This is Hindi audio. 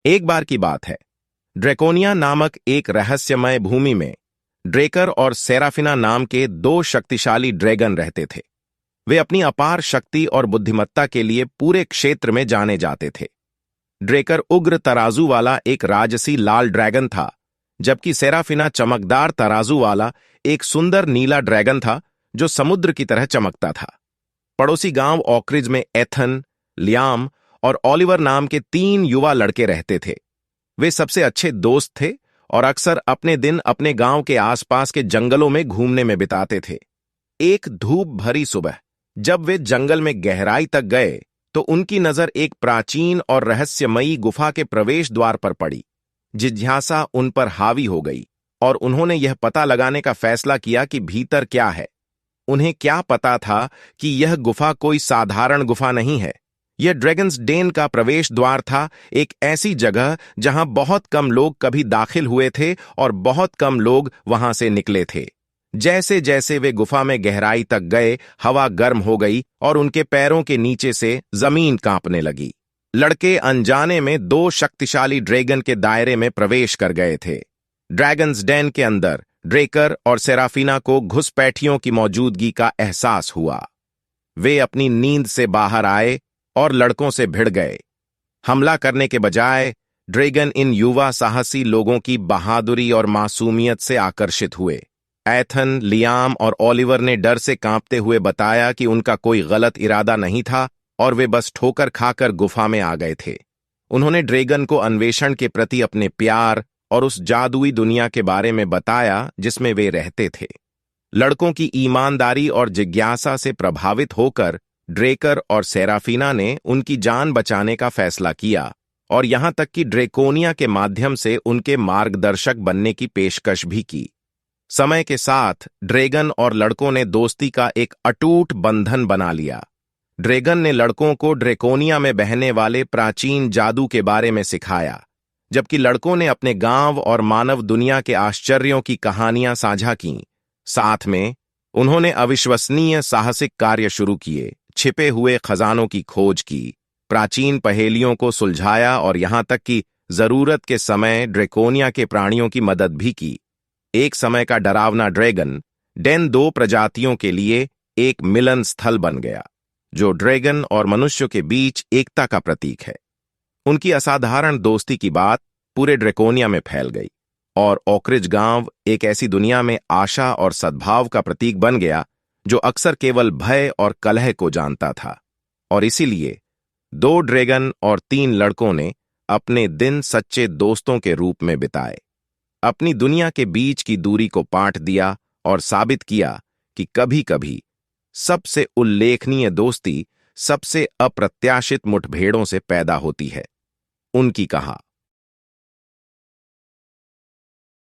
एक बार की बात है, ड्रेकोनिया नामक एक रहस्यमय भूमि में ड्रेकर और सेराफिना नाम के दो शक्तिशाली ड्रैगन रहते थे। वे अपनी अपार शक्ति और बुद्धिमत्ता के लिए पूरे क्षेत्र में जाने जाते थे। ड्रेकर उग्र तराजू वाला एक राजसी लाल ड्रैगन था, जबकि सेराफिना चमकदार तराजू वाला एक सुंदर नीला ड्रैगन था जो समुद्र की तरह चमकता था। पड़ोसी गांव ऑकरिज में एथन, लियाम और ओलिवर नाम के 3 युवा लड़के रहते थे। वे सबसे अच्छे दोस्त थे और अक्सर अपने दिन अपने गांव के आसपास के जंगलों में घूमने में बिताते थे। एक धूप भरी सुबह जब वे जंगल में गहराई तक गए तो उनकी नजर एक प्राचीन और रहस्यमयी गुफा के प्रवेश द्वार पर पड़ी। जिज्ञासा उन पर हावी हो गई और उन्होंने यह पता लगाने का फैसला किया कि भीतर क्या है। उन्हें क्या पता था कि यह गुफा कोई साधारण गुफा नहीं है। यह ड्रैगन्स डेन का प्रवेश द्वार था, एक ऐसी जगह जहां बहुत कम लोग कभी दाखिल हुए थे और बहुत कम लोग वहां से निकले थे। जैसे जैसे वे गुफा में गहराई तक गए, हवा गर्म हो गई और उनके पैरों के नीचे से जमीन कांपने लगी। लड़के अनजाने में 2 शक्तिशाली ड्रैगन के दायरे में प्रवेश कर गए थे। ड्रैगन्स डेन के अंदर ड्रेकर और सेराफिना को घुसपैठियों की मौजूदगी का एहसास हुआ। वे अपनी नींद से बाहर आए और लड़कों से भिड़ गए। हमला करने के बजाय ड्रैगन इन युवा साहसी लोगों की बहादुरी और मासूमियत से आकर्षित हुए। एथन, लियाम और ओलिवर ने डर से कांपते हुए बताया कि उनका कोई गलत इरादा नहीं था और वे बस ठोकर खाकर गुफा में आ गए थे। उन्होंने ड्रैगन को अन्वेषण के प्रति अपने प्यार और उस जादुई दुनिया के बारे में बताया जिसमें वे रहते थे। लड़कों की ईमानदारी और जिज्ञासा से प्रभावित होकर ड्रेकर और सेराफिना ने उनकी जान बचाने का फैसला किया और यहां तक कि ड्रेकोनिया के माध्यम से उनके मार्गदर्शक बनने की पेशकश भी की। समय के साथ ड्रैगन और लड़कों ने दोस्ती का एक अटूट बंधन बना लिया। ड्रैगन ने लड़कों को ड्रेकोनिया में बहने वाले प्राचीन जादू के बारे में सिखाया, जबकि लड़कों ने अपने गांव और मानव दुनिया के आश्चर्यों की कहानियां साझा कीं। साथ में उन्होंने अविश्वसनीय साहसिक कार्य शुरू किए, छिपे हुए खजानों की खोज की, प्राचीन पहेलियों को सुलझाया और यहां तक कि जरूरत के समय ड्रेकोनिया के प्राणियों की मदद भी की। एक समय का डरावना ड्रैगन डेन 2 प्रजातियों के लिए एक मिलन स्थल बन गया, जो ड्रैगन और मनुष्यों के बीच एकता का प्रतीक है। उनकी असाधारण दोस्ती की बात पूरे ड्रेकोनिया में फैल गई और ऑकरिज गांव एक ऐसी दुनिया में आशा और सद्भाव का प्रतीक बन गया जो अक्सर केवल भय और कलह को जानता था। और इसीलिए 2 ड्रैगन और 3 लड़कों ने अपने दिन सच्चे दोस्तों के रूप में बिताए, अपनी दुनिया के बीच की दूरी को पाट दिया और साबित किया कि कभी-कभी सबसे उल्लेखनीय दोस्ती सबसे अप्रत्याशित मुठभेड़ों से पैदा होती है। उनकी कहा